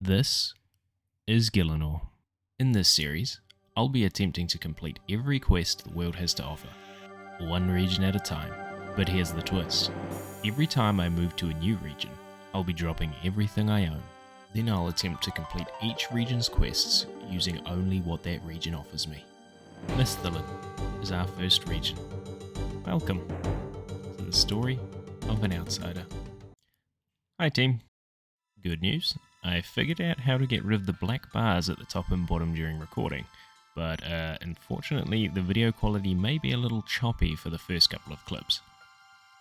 This is Gillinor. In this series, I'll be attempting to complete every quest the world has to offer, one region at a time. But here's the twist. Every time I move to a new region, I'll be dropping everything I own. Then I'll attempt to complete each region's quests using only what that region offers me. Misthalin is our first region. Welcome to the story of an outsider. Hi team. Good news, I figured out how to get rid of the black bars at the top and bottom during recording, but unfortunately the video quality may be a little choppy for the first couple of clips.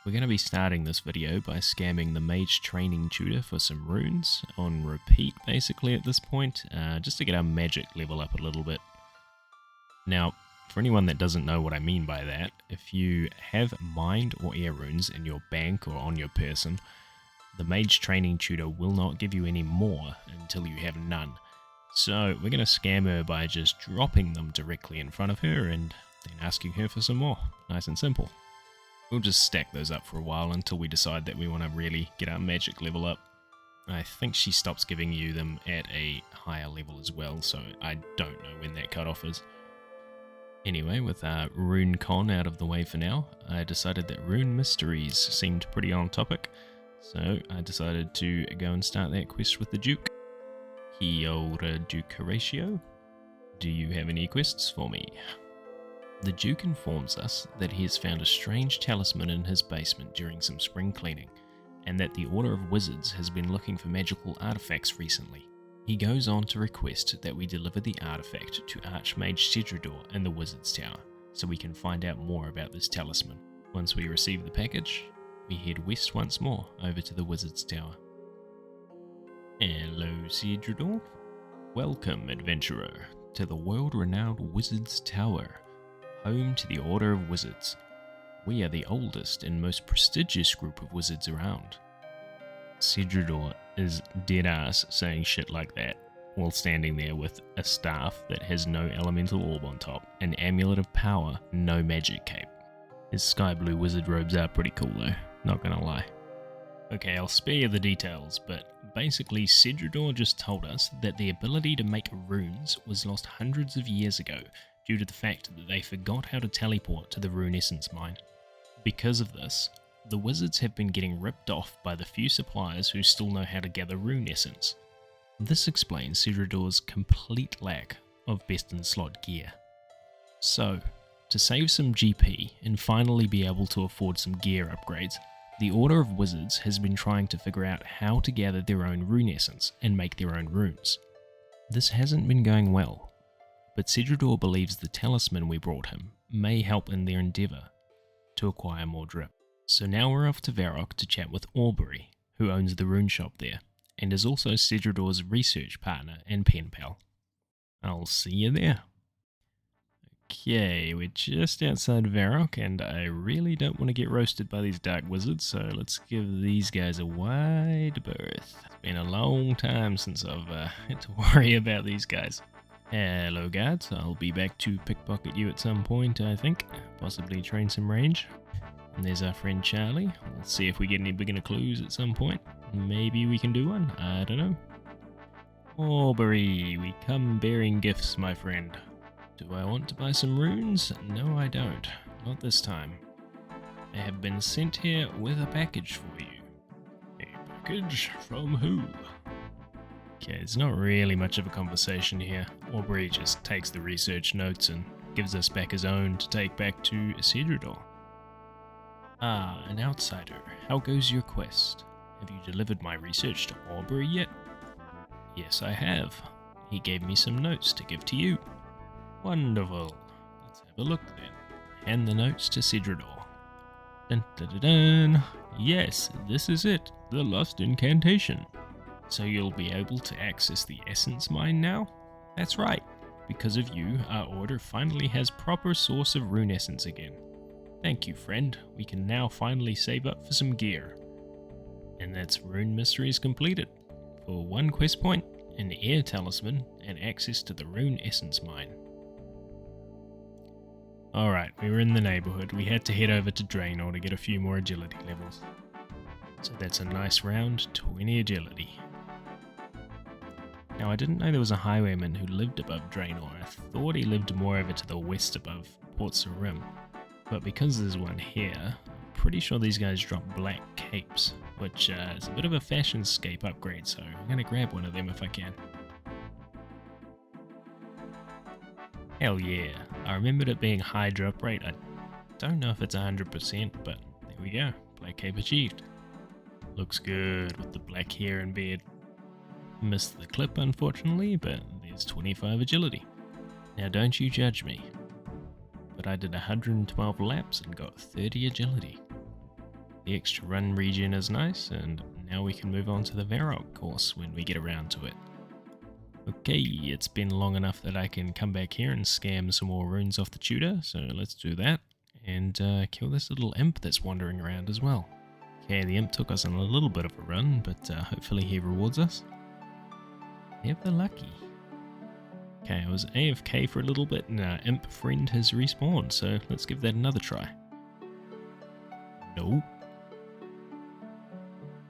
We're going to be starting this video by scamming the mage training tutor for some runes, on repeat basically at this point, just to get our magic level up a little bit. Now, for anyone that doesn't know what I mean by that, if you have mind or air runes in your bank or on your person, the mage training tutor will not give you any more until you have none. So we're going to scam her by just dropping them directly in front of her and then asking her for some more. Nice and simple. We'll just stack those up for a while until we decide that we want to really get our magic level up. I think she stops giving you them at a higher level as well, so I don't know when that cutoff is. Anyway, with our rune con out of the way for now, I decided that rune mysteries seemed pretty on topic, so I decided to go and start that quest with the Duke. Kia ora, Duke Horatio. Do you have any quests for me? The Duke informs us that he has found a strange talisman in his basement during some spring cleaning, and that the Order of Wizards has been looking for magical artifacts recently. He goes on to request that we deliver the artifact to Archmage Cedrador in the Wizard's Tower, so we can find out more about this talisman. Once we receive the package, we head west once more over to the Wizard's Tower. Hello, Cedrador. Welcome, adventurer, to the world-renowned Wizard's Tower, home to the Order of Wizards. We are the oldest and most prestigious group of wizards around. Cedrador is dead-ass saying shit like that, while standing there with a staff that has no elemental orb on top, an amulet of power, no magic cape. His sky blue wizard robes are pretty cool though, not gonna lie. Okay, I'll spare you the details, but basically Cedrador just told us that the ability to make runes was lost hundreds of years ago due to the fact that they forgot how to teleport to the rune essence mine. Because of this, the wizards have been getting ripped off by the few suppliers who still know how to gather rune essence. This explains Cedrador's complete lack of best in slot gear. So, to save some GP and finally be able to afford some gear upgrades, the Order of Wizards has been trying to figure out how to gather their own rune essence and make their own runes. This hasn't been going well, but Cedrador believes the talisman we brought him may help in their endeavour to acquire more drip. So now we're off to Varrock to chat with Aubrey, who owns the rune shop there, and is also Cedrador's research partner and pen pal. I'll see you there. Okay, we're just outside Varrock, and I really don't want to get roasted by these dark wizards, so let's give these guys a wide berth. It's been a long time since I've had to worry about these guys. Hello guards, I'll be back to pickpocket you at some point, I think. Possibly train some range. And there's our friend Charlie. We'll see if we get any beginner clues at some point. Maybe we can do one, I don't know. Aubrey, we come bearing gifts, my friend. Do I want to buy some runes? No, I don't. Not this time. I have been sent here with a package for you. A package? From who? Okay, there's not really much of a conversation here. Aubrey just takes the research notes and gives us back his own to take back to Cedrador. Ah, an outsider. How goes your quest? Have you delivered my research to Aubrey yet? Yes, I have. He gave me some notes to give to you. Wonderful. Let's have a look then. Hand the notes to Cedrador. Dun dun dun dun. Yes, this is it. The Lost Incantation. So you'll be able to access the Essence Mine now? That's right. Because of you, our order finally has proper source of rune essence again. Thank you, friend. We can now finally save up for some gear. And that's Rune Mysteries completed. For one quest point, an air talisman, and access to the rune essence mine. Alright, we were in the neighbourhood. We had to head over to Draenor to get a few more agility levels. So that's a nice round 20 agility. Now I didn't know there was a highwayman who lived above Draenor. I thought he lived more over to the west above Port Sarim. But because there's one here, I'm pretty sure these guys drop black capes, which is a bit of a fashionscape upgrade, so I'm going to grab one of them if I can. Hell yeah, I remembered it being high drop rate. I don't know if it's 100%, but there we go, black cape achieved. Looks good with the black hair and beard. Missed the clip unfortunately, but there's 25 agility. Now don't you judge me, but I did 112 laps and got 30 agility. The extra run regen is nice, and now we can move on to the Varrock course when we get around to it. Okay, it's been long enough that I can come back here and scam some more runes off the tutor, so let's do that, and kill this little imp that's wandering around as well. Okay, the imp took us on a little bit of a run, but hopefully he rewards us. Never lucky. Okay, I was AFK for a little bit and our imp friend has respawned, so let's give that another try. Nope.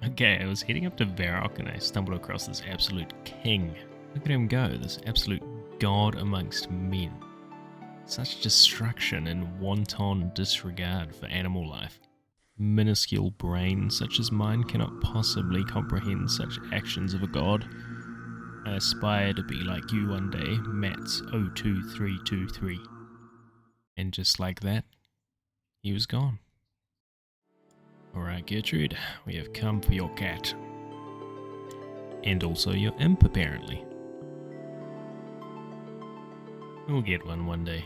Okay, I was heading up to Varrock and I stumbled across this absolute king. Look at him go, this absolute god amongst men. Such destruction and wanton disregard for animal life. Minuscule brain such as mine cannot possibly comprehend such actions of a god. I aspire to be like you one day, Mats 02323. And just like that, he was gone. Alright Gertrude, we have come for your cat. And also your imp apparently. We'll get one day.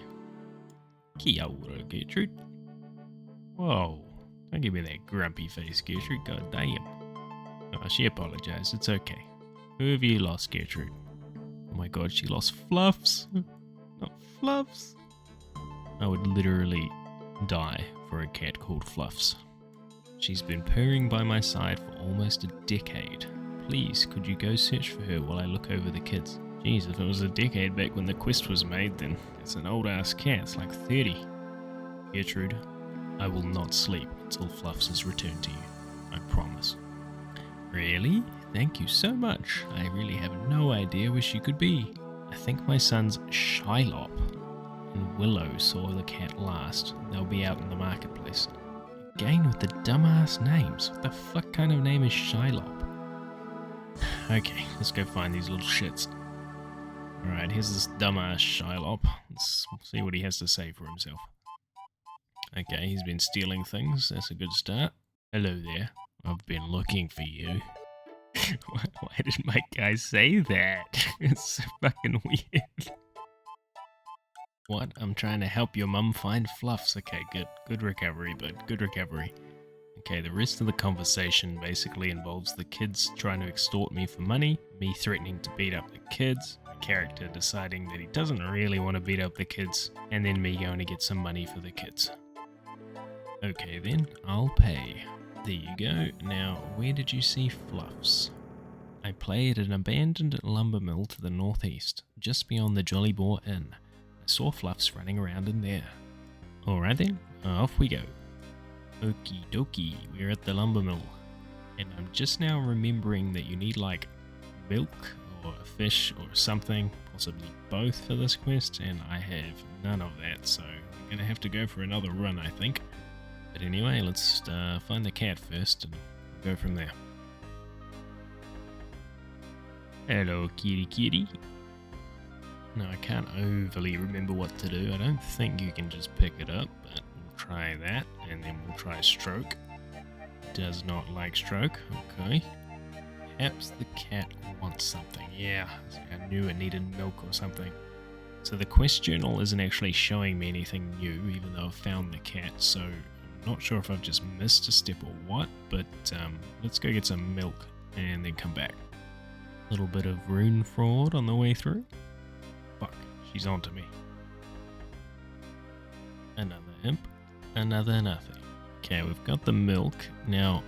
Kia ora, Gertrude. Whoa, don't give me that grumpy face, Gertrude, god damn. Oh, she apologized, it's okay. Who have you lost, Gertrude? Oh my god, she lost Fluffs. Not Fluffs. I would literally die for a cat called Fluffs. She's been purring by my side for almost a decade. Please, could you go search for her while I look over the kids? Jeez, if it was a decade back when the quest was made, then it's an old ass cat, it's like 30. Gertrude, I will not sleep until Fluffs is returned to you. I promise. Really? Thank you so much. I really have no idea where she could be. I think my sons Shylop and Willow saw the cat last. They'll be out in the marketplace. Again with the dumbass names. What the fuck kind of name is Shylop? Okay, let's go find these little shits. Alright, here's this dumbass Shylop. Let's see what he has to say for himself. Okay, he's been stealing things. That's a good start. Hello there. I've been looking for you. Why did my guy say that? It's so fucking weird. What? I'm trying to help your mum find Fluffs. Okay, good. Good recovery, bud. Good recovery. Okay, the rest of the conversation basically involves the kids trying to extort me for money, me threatening to beat up the kids, the character deciding that he doesn't really want to beat up the kids, and then me going to get some money for the kids. Okay then, I'll pay. There you go. Now, where did you see Fluffs? I play at an abandoned lumber mill to the northeast, just beyond the Jolly Boar Inn. I saw Fluffs running around in there. Alright then, off we go. Okie dokie, we're at the lumber mill. And I'm just now remembering that you need like milk or a fish or something, possibly both for this quest, and I have none of that, so I'm gonna have to go for another run, I think. But anyway, let's find the cat first and go from there. Hello, kitty kitty. No, I can't overly remember what to do. I don't think you can just pick it up, but we'll try that, and then we'll try stroke. Does not like stroke, okay. Perhaps the cat wants something. Yeah, I knew it needed milk or something. So the quest journal isn't actually showing me anything new, even though I've found the cat, so I'm not sure if I've just missed a step or what, but let's go get some milk and then come back. A little bit of rune fraud on the way through. Fuck, she's onto me. Another imp, another nothing. Okay, we've got the milk. Now,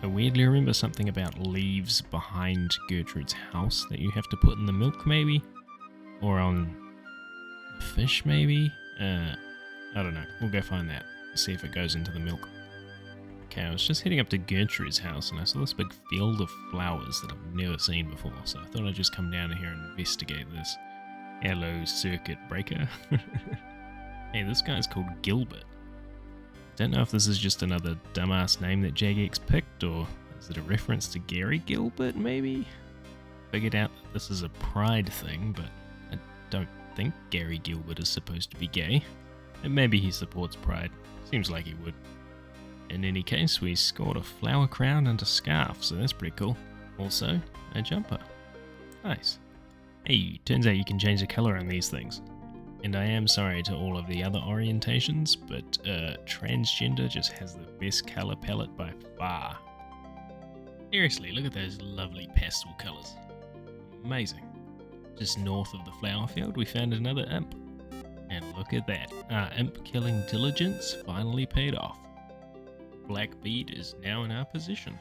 I weirdly remember something about leaves behind Gertrude's house that you have to put in the milk, maybe? Or on fish, maybe? I don't know. We'll go find that. See if it goes into the milk. Okay, I was just heading up to Gertrude's house and I saw this big field of flowers that I've never seen before, so I thought I'd just come down here and investigate this. Hello, circuit breaker. Hey, this guy's called Gilbert. Don't know if this is just another dumbass name that Jagex picked, or is it a reference to Gary Gilbert, maybe? Figured out that this is a pride thing, but I don't think Gary Gilbert is supposed to be gay. And maybe he supports pride. Seems like he would. In any case, we scored a flower crown and a scarf, so that's pretty cool. Also, a jumper. Nice. Hey, turns out you can change the colour on these things. And I am sorry to all of the other orientations, but transgender just has the best colour palette by far. Seriously, look at those lovely pastel colours. Amazing. Just north of the flower field, we found another imp. And look at that, our imp killing diligence finally paid off. Black bead is now in our position.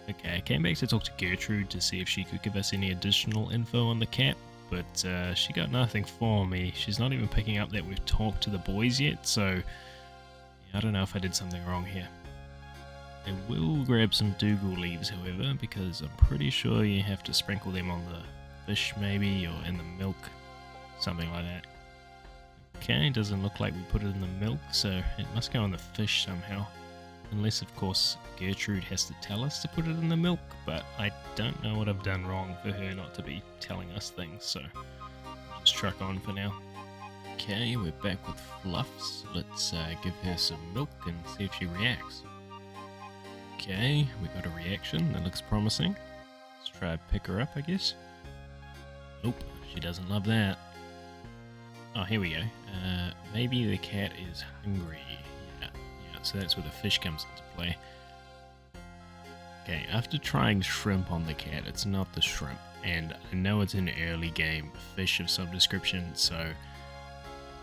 Okay, I came back to talk to Gertrude to see if she could give us any additional info on the cat, but she got nothing for me. She's not even picking up that we've talked to the boys yet, so yeah, I don't know if I did something wrong here. I will grab some Dougal leaves, however, because I'm pretty sure you have to sprinkle them on the fish maybe, or in the milk, something like that. Okay, doesn't look like we put it in the milk, so it must go on the fish somehow. Unless, of course, Gertrude has to tell us to put it in the milk, but I don't know what I've done wrong for her not to be telling us things, so I'll just truck on for now. Okay, we're back with Fluffs. Let's give her some milk and see if she reacts. Okay, we got a reaction. That looks promising. Let's try and pick her up, I guess. Nope, she doesn't love that. Oh, here we go. Maybe the cat is hungry. So that's where the fish comes into play. Okay, after trying shrimp on the cat, it's not the shrimp. And I know it's an early game fish of some description, so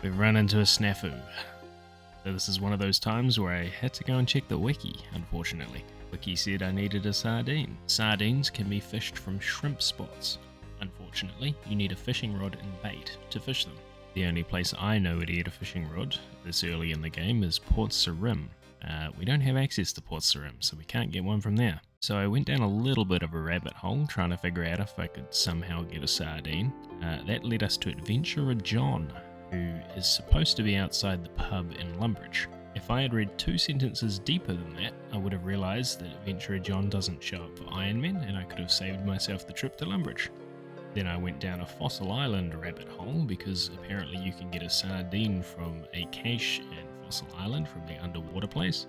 we've run into a snafu. So this is one of those times where I had to go and check the wiki, unfortunately. Wiki said I needed a sardine. Sardines can be fished from shrimp spots. Unfortunately, you need a fishing rod and bait to fish them. The only place I know to get a fishing rod this early in the game is Port Sarim. We don't have access to Port Sarim, so we can't get one from there. So I went down a little bit of a rabbit hole trying to figure out if I could somehow get a sardine. That led us to Adventurer John, who is supposed to be outside the pub in Lumbridge. If I had read 2 sentences deeper than that, I would have realised that Adventurer John doesn't show up for Ironman, and I could have saved myself the trip to Lumbridge. Then I went down a Fossil Island rabbit hole because apparently you can get a sardine from a cache in Fossil Island from the underwater place.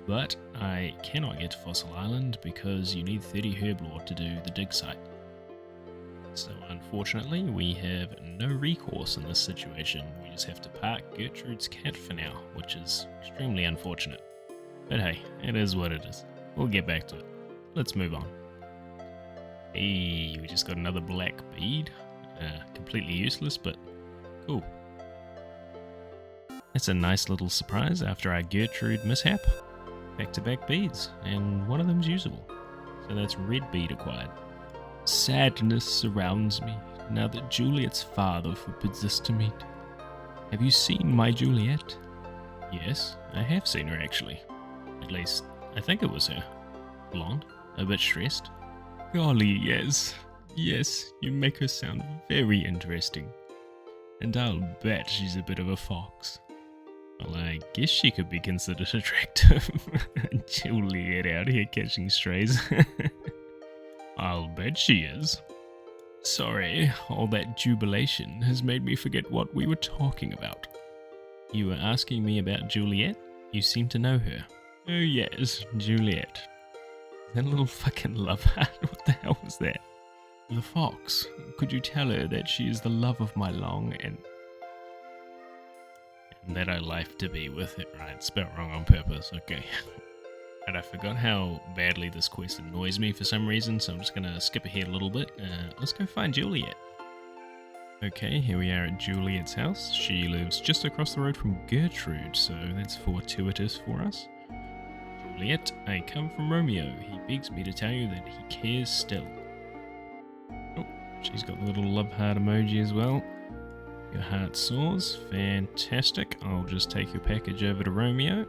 But I cannot get to Fossil Island because you need 30 herblore to do the dig site. So unfortunately we have no recourse in this situation. We just have to park Gertrude's cat for now, which is extremely unfortunate. But hey, it is what it is. We'll get back to it. Let's move on. Hey, we just got another black bead. Completely useless, but cool. That's a nice little surprise after our Gertrude mishap. Back-to-back beads, and one of them's usable. So that's red bead acquired. Sadness surrounds me now that Juliet's father forbids us to meet. Have you seen my Juliet? Yes, I have seen her actually. At least, I think it was her. Blonde, a bit stressed. Golly, yes. Yes, you make her sound very interesting. And I'll bet she's a bit of a fox. Well, I guess she could be considered attractive. Juliet out here catching strays. I'll bet she is. Sorry, all that jubilation has made me forget what we were talking about. You were asking me about Juliet? You seem to know her. Oh yes, Juliet. That little fucking love heart, what the hell was that? The fox. Could you tell her that she is the love of my long and that I life to be with it? Right, spelled wrong on purpose, okay. And I forgot how badly this quest annoys me for some reason, so I'm just gonna skip ahead a little bit. Let's go find Juliet. Okay, here we are at Juliet's house. She lives just across the road from Gertrude, so that's fortuitous for us. Juliet, I come from Romeo. He begs me to tell you that he cares still. Oh, she's got the little love heart emoji as well. Your heart soars. Fantastic. I'll just take your package over to Romeo.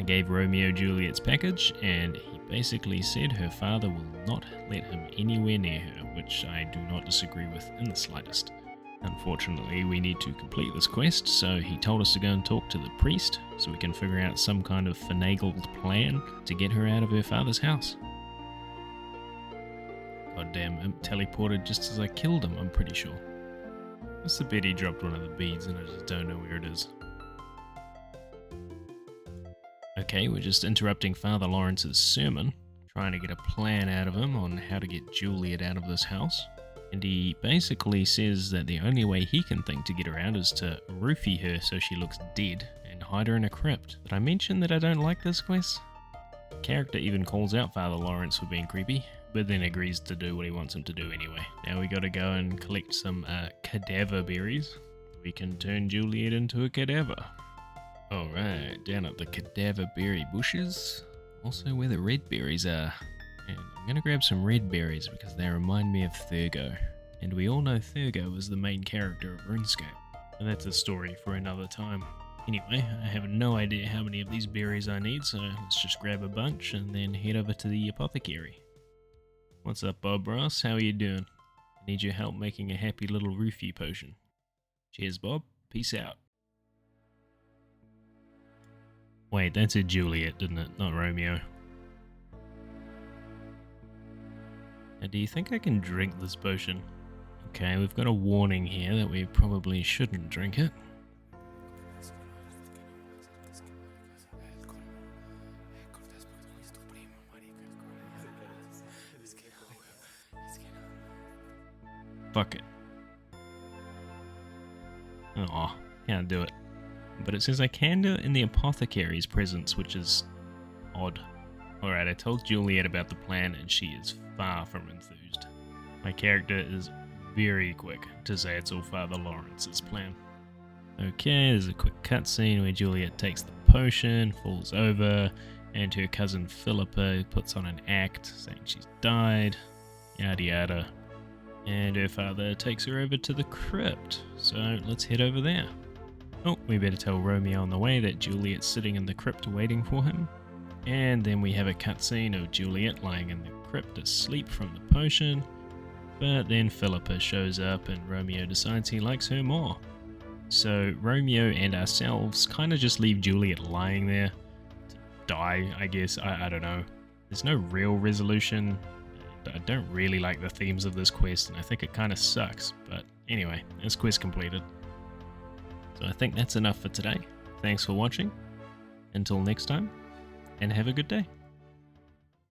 I gave Romeo Juliet's package, and he basically said her father will not let him anywhere near her, which I do not disagree with in the slightest. Unfortunately, we need to complete this quest, so he told us to go and talk to the priest so we can figure out some kind of finagled plan to get her out of her father's house. Goddamn, imp teleported just as I killed him, I'm pretty sure. Must have bet he dropped one of the beads and I just don't know where it is. Okay, we're just interrupting Father Lawrence's sermon, trying to get a plan out of him on how to get Juliet out of this house. And he basically says that the only way he can think to get her out is to roofie her so she looks dead and hide her in a crypt. Did I mention that I don't like this quest? The character even calls out Father Lawrence for being creepy, but then agrees to do what he wants him to do anyway. Now we gotta go and collect some cadaver berries. We can turn Juliet into a cadaver. Alright, down at the cadaver berry bushes, also where the red berries are. And I'm going to grab some red berries because they remind me of Thurgo. And we all know Thurgo is the main character of RuneScape. And that's a story for another time. Anyway, I have no idea how many of these berries I need, so let's just grab a bunch and then head over to the apothecary. What's up, Bob Ross? How are you doing? I need your help making a happy little roofie potion. Cheers, Bob. Peace out. Wait, that said Juliet, didn't it? Not Romeo. Now, do you think I can drink this potion? Okay, we've got a warning here that we probably shouldn't drink it. Fuck it. Aw, can't do it. But it says I can do it in the apothecary's presence, which is odd. Alright, I told Juliet about the plan and she is far from enthused. My character is very quick to say it's all Father Lawrence's plan. Okay, there's a quick cutscene where Juliet takes the potion, falls over, and her cousin Philippa puts on an act saying she's died, yada yada. And her father takes her over to the crypt, so let's head over there. Oh, we better tell Romeo on the way that Juliet's sitting in the crypt waiting for him. And then we have a cutscene of Juliet lying in the crypt asleep from the potion. But then Philippa shows up and Romeo decides he likes her more. So Romeo and ourselves kind of just leave Juliet lying there to die, I guess. I don't know. There's no real resolution. I don't really like the themes of this quest and I think it kind of sucks. But anyway, this quest completed. So I think that's enough for today. Thanks for watching. Until next time, and have a good day.